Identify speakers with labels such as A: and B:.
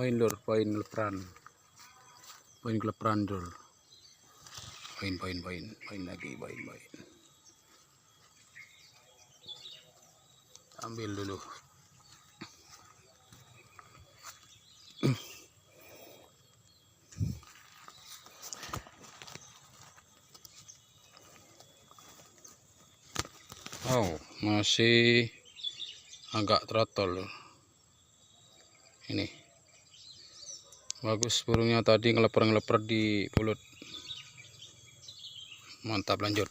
A: Poin lur, poin lepran. Poin kelepran lur. Poin lagi, poin. Ambil dulu. Oh, masih agak trotol. Ini bagus burungnya tadi ngeleper di pulut. Mantap, lanjut.